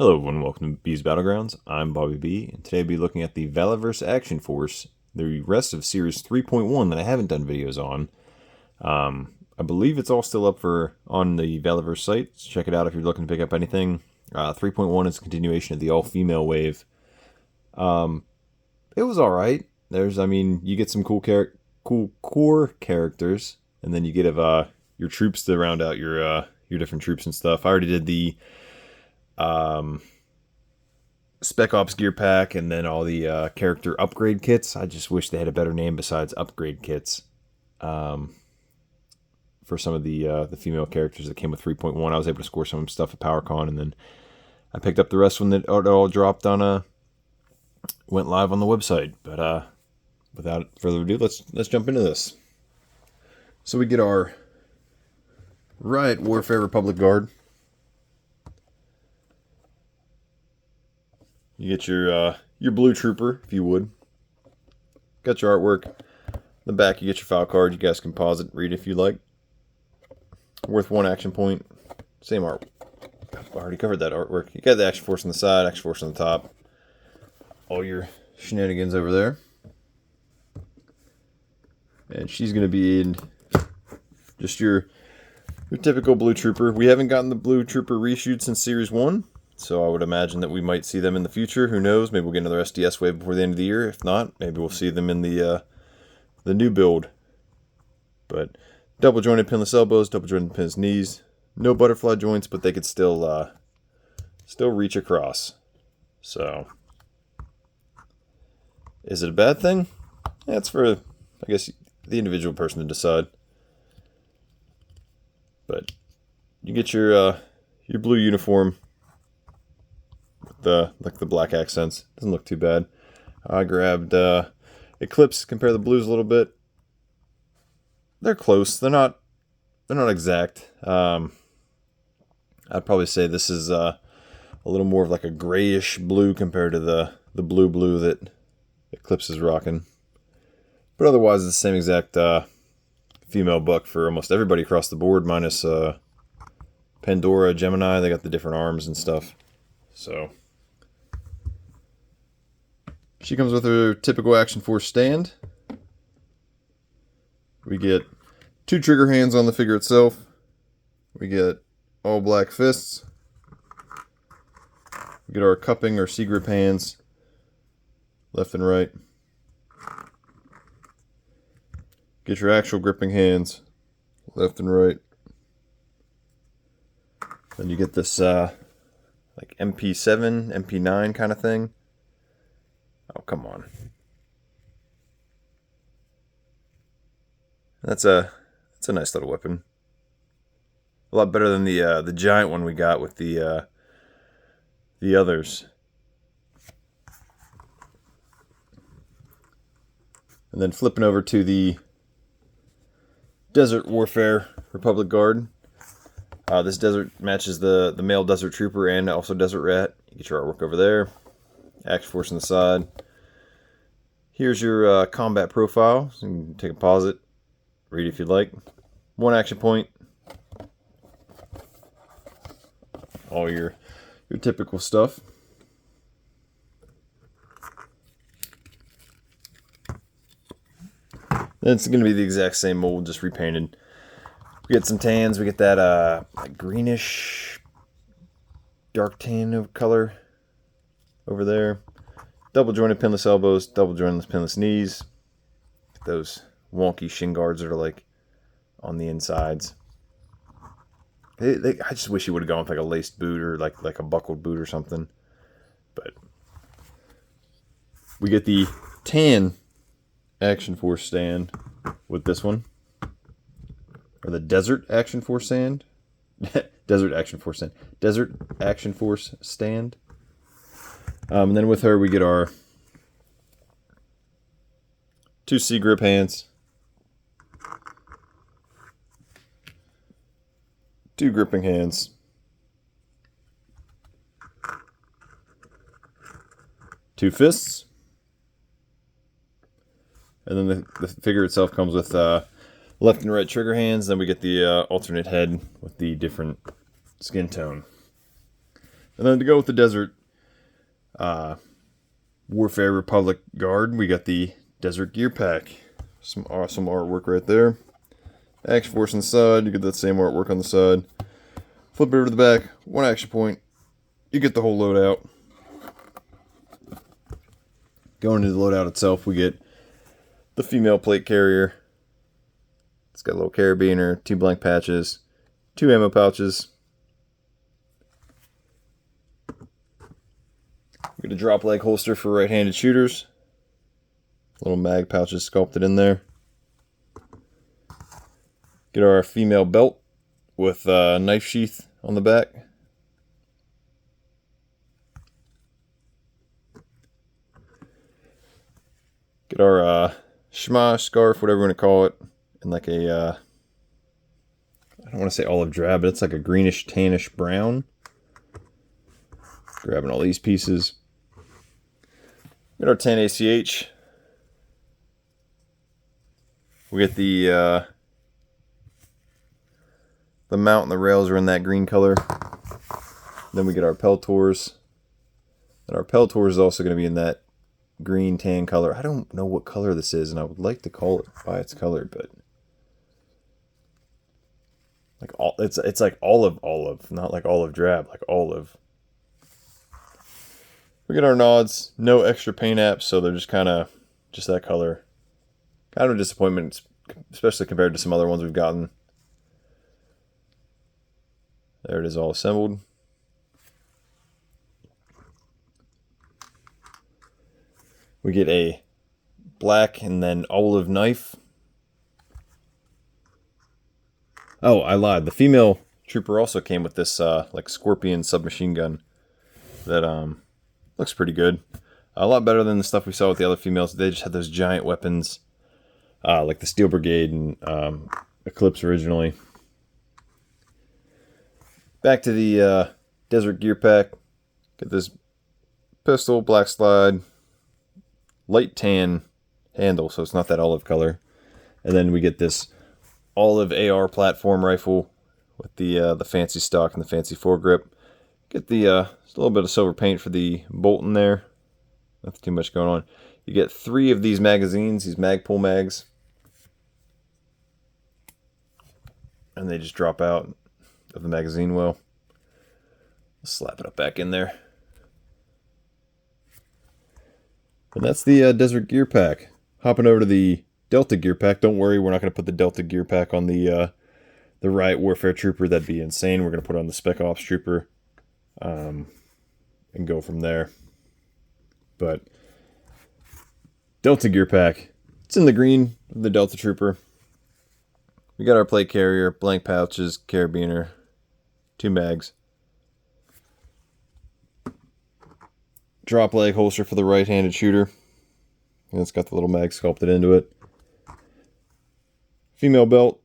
Hello everyone, welcome to B's Battlegrounds. I'm Bobby B, and today I'll be looking at the Valaverse Action Force, the rest of Series 3.1 that I haven't done videos on. I believe it's all still up on the Valaverse site, so check it out if you're looking to pick up anything. 3.1 is a continuation of the all-female wave. It was alright. You get some cool core characters, and then you get your troops to round out your different troops and stuff. I already did the Spec Ops gear pack and then all the character upgrade kits. I just wish they had a better name besides upgrade kits for some of the female characters that came with 3.1. I was able to score some stuff at PowerCon, and then I picked up the rest when it all dropped on went live on the website. But without further ado, let's jump into this. So we get our Riot Warfare Republic Guard. You get your blue trooper, if you would. Got your artwork. In the back, you get your file card. You guys can pause it, read if you like. Worth 1 action point. Same art. I've already covered that artwork. You got the Action Force on the side, Action Force on the top. All your shenanigans over there. And she's going to be in just your typical blue trooper. We haven't gotten the blue trooper reshoot since Series 1. So I would imagine that we might see them in the future. Who knows? Maybe we'll get another SDS wave before the end of the year. If not, maybe we'll see them in the new build. But double jointed pinless elbows, double jointed pinless knees. No butterfly joints, but they could still reach across. So is it a bad thing? That's for, I guess, the individual person to decide. But you get your blue uniform. The black accents. Doesn't look too bad. I grabbed Eclipse, compare the blues a little bit. They're close. They're not exact. I'd probably say this is a little more of like a grayish blue compared to the blue that Eclipse is rocking. But otherwise, it's the same exact female buck for almost everybody across the board, minus Pandora, Gemini. They got the different arms and stuff. So she comes with her typical Action Force stand. We get 2 trigger hands on the figure itself. We get all black fists. We get our cupping or C-grip hands, left and right. Get your actual gripping hands, left and right. Then you get this like MP7, MP9 kind of thing. Oh, come on. That's a nice little weapon. A lot better than the giant one we got with the others. And then flipping over to the Desert Warfare Republic Guard. This desert matches the male Desert Trooper and also Desert Rat. You get your artwork over there. Action Force on the side. Here's your combat profile. So you can take a pause it, read if you'd like. 1 action point. All your typical stuff. Then it's going to be the exact same mold, just repainted. We get some tans. We get that like greenish, dark tan of color over there. Double jointed pinless elbows, double jointed pinless knees. Those wonky shin guards that are like on the insides. I just wish you would have gone with like a laced boot or like a buckled boot or something. But we get the tan Action Force stand with this one. Or the Desert Action Force stand. Desert Action Force stand. Desert Action Force stand. And then with her, we get our 2 C-grip hands, 2 gripping hands, 2 fists, and then the figure itself comes with left and right trigger hands. Then we get the alternate head with the different skin tone. And then to go with the Desert Warfare Republic Guard, we got the Desert Gear Pack. Some awesome artwork right there. Action Force on the side, you get that same artwork on the side. Flip it over to the back, one action point, you get the whole loadout. Going into the loadout itself, we get the female plate carrier. It's got a little carabiner, 2 blank patches, 2 ammo pouches. We get a drop leg holster for right-handed shooters. Little mag pouches sculpted in there. Get our female belt with a knife sheath on the back. Get our schma scarf, whatever you want to call it, in like a, I don't want to say olive drab, but it's like a greenish tannish brown. Grabbing all these pieces. Get our 10 ACH. We get the mount and the rails are in that green color. Then we get our Peltors. And our Peltor is also going to be in that green tan color. I don't know what color this is, and I would like to call it by its color, but like it's like olive, not like olive drab, like olive. We get our nods, no extra paint apps, so they're just kind of just that color. Kind of a disappointment, especially compared to some other ones we've gotten. There it is, all assembled. We get a black and then olive knife. Oh, I lied. The female trooper also came with this like Scorpion submachine gun that looks pretty good. A lot better than the stuff we saw with the other females. They just had those giant weapons like the Steel Brigade and Eclipse originally. Back to the Desert Gear Pack. Get this pistol, black slide, light tan handle, so it's not that olive color. And then we get this olive AR platform rifle with the fancy stock and the fancy foregrip. Get the just a little bit of silver paint for the bolt in there. Nothing too much going on. You get 3 of these magazines, these Magpul mags, and they just drop out of the magazine well. Slap it up back in there. And that's the Desert Gear Pack. Hopping over to the Delta Gear Pack. Don't worry, we're not going to put the Delta Gear Pack on the Riot Warfare Trooper. That'd be insane. We're going to put it on the Spec Ops Trooper and go from there. But Delta Gear Pack. It's in the green of the Delta Trooper. We got our plate carrier, blank pouches, carabiner, 2 mags. Drop leg holster for the right-handed shooter. And it's got the little mag sculpted into it. Female belt.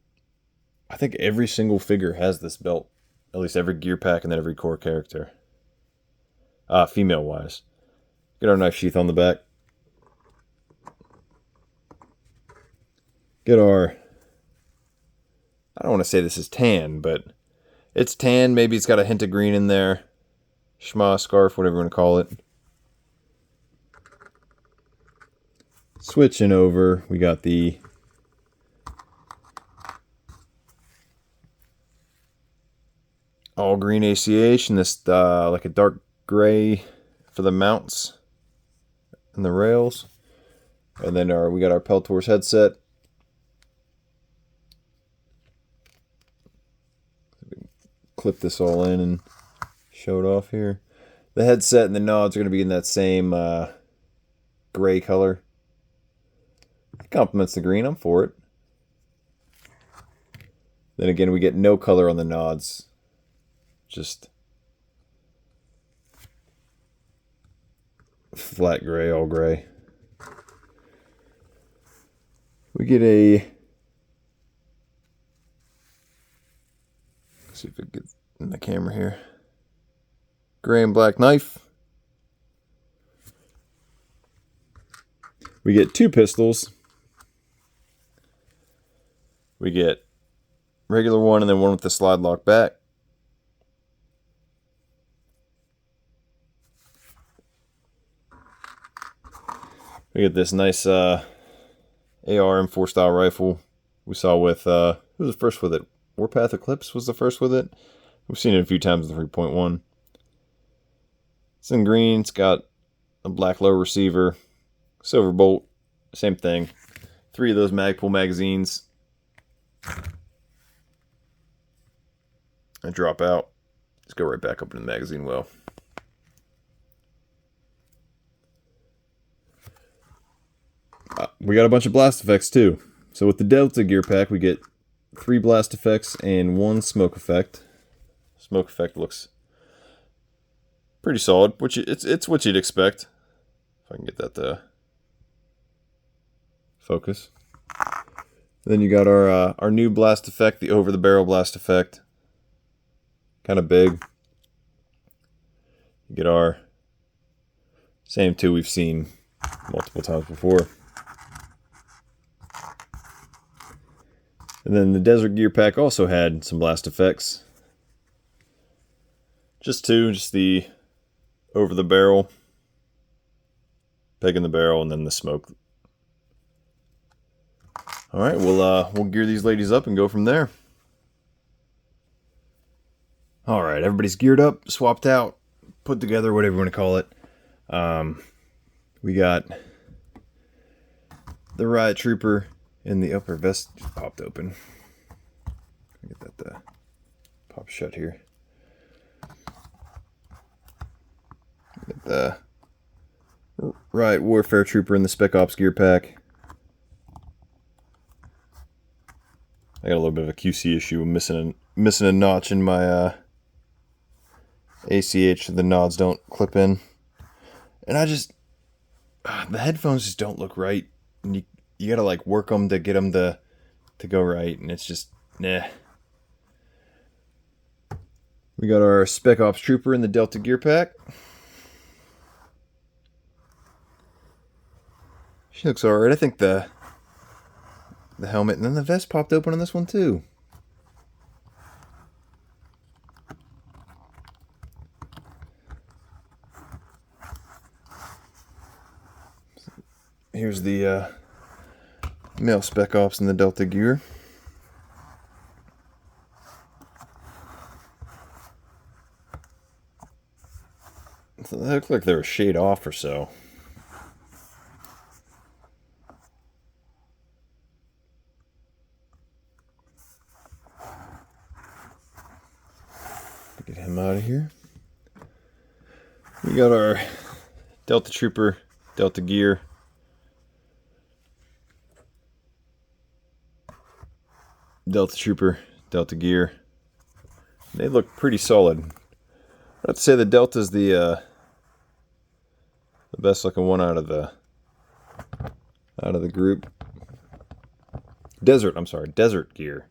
I think every single figure has this belt. At least every gear pack and then every core character. Female-wise. Get our knife sheath on the back. Get our... I don't want to say this is tan, but it's tan. Maybe it's got a hint of green in there. Schma scarf, whatever you want to call it. Switching over, we got the all green ACH and this like a dark gray for the mounts and the rails. And then we got our Peltor's headset. Clip this all in and show it off here. The headset and the nods are going to be in that same gray color. It complements the green. I'm for it. Then again, we get no color on the nods. Just flat gray, all gray. We get a... Let's see if it gets in the camera here. Gray and black knife. We get 2 pistols. We get regular one and then one with the slide lock back. We get this nice AR M4 style rifle we saw with, who was the first with it? Warpath Eclipse was the first with it. We've seen it a few times in 3.1. It's in green. It's got a black low receiver. Silver bolt. Same thing. 3 of those Magpul magazines. I drop out. Let's go right back up in the magazine well. We got a bunch of blast effects too. So with the Delta gear pack, we get 3 blast effects and 1 smoke effect. Smoke effect looks pretty solid, which it's what you'd expect. If I can get that to focus. Then you got our new blast effect, the over the barrel blast effect. Kind of big. You get our same 2 we've seen multiple times before. And then the Desert Gear Pack also had some blast effects. Just 2, just the over the barrel, peg in the barrel, and then the smoke. All right, we'll gear these ladies up and go from there. All right, everybody's geared up, swapped out, put together, whatever you want to call it. We got the Riot Trooper in the upper vest just popped open. Get that pop shut here. Get the Riot Warfare Trooper in the Spec Ops gear pack. I got a little bit of a QC issue. I'm missing a notch in my ACH. The nods don't clip in, and the headphones just don't look right. And you gotta like work them to get them to go right, and it's just nah. We got our Spec Ops Trooper in the Delta gear pack. She looks alright. I think the helmet and then the vest popped open on this one too. Here's the male Spec Ops in the Delta gear. So they look like they're a shade off or so. Get him out of here. We got our Delta Trooper, Delta gear. Delta Trooper, Delta gear. They look pretty solid. I'd say the Delta's the best looking one out of the group. Desert gear.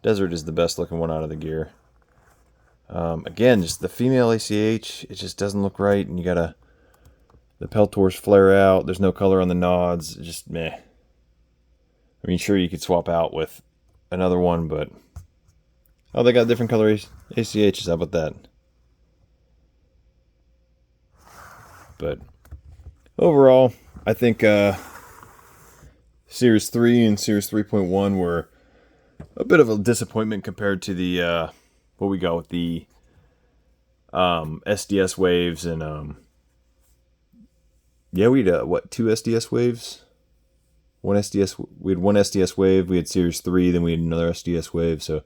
Desert is the best looking one out of the gear. Again, just the female ACH, it just doesn't look right, and you gotta, the Peltors flare out, there's no color on the nods, just meh. I mean, sure, you could swap out with another one, but, oh, they got different color ACHs, how about that? But, overall, I think, Series 3 and Series 3.1 were a bit of a disappointment compared to the, what we got with the SDS waves, and yeah, we had what, 2 SDS waves? We had one SDS wave, we had Series 3, then we had another SDS wave. So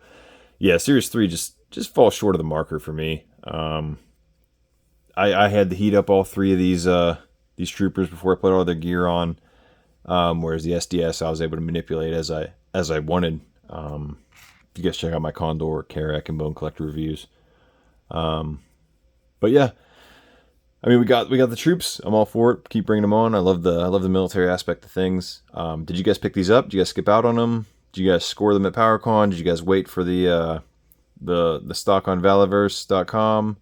yeah, Series 3 just falls short of the marker for me. I had to heat up all 3 of these troopers before I put all their gear on. Whereas the SDS I was able to manipulate as I wanted. You guys check out my Condor, Karak, and Bone Collector reviews. But yeah, I mean, we got the troops. I'm all for it. Keep bringing them on. I love the military aspect of things. Did you guys pick these up? Did you guys skip out on them? Did you guys score them at PowerCon? Did you guys wait for the stock on Valaverse.com?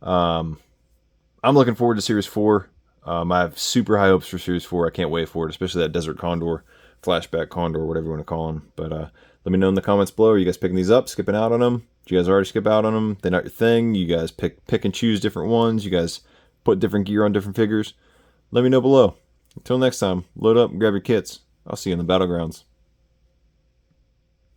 I'm looking forward to Series 4. I have super high hopes for Series 4. I can't wait for it, especially that Desert Condor, Flashback Condor, whatever you want to call him. But let me know in the comments below. Are you guys picking these up, skipping out on them? Did you guys already skip out on them? They're not your thing. You guys pick and choose different ones. You guys put different gear on different figures. Let me know below. Until next time, load up and grab your kits. I'll see you in the battlegrounds.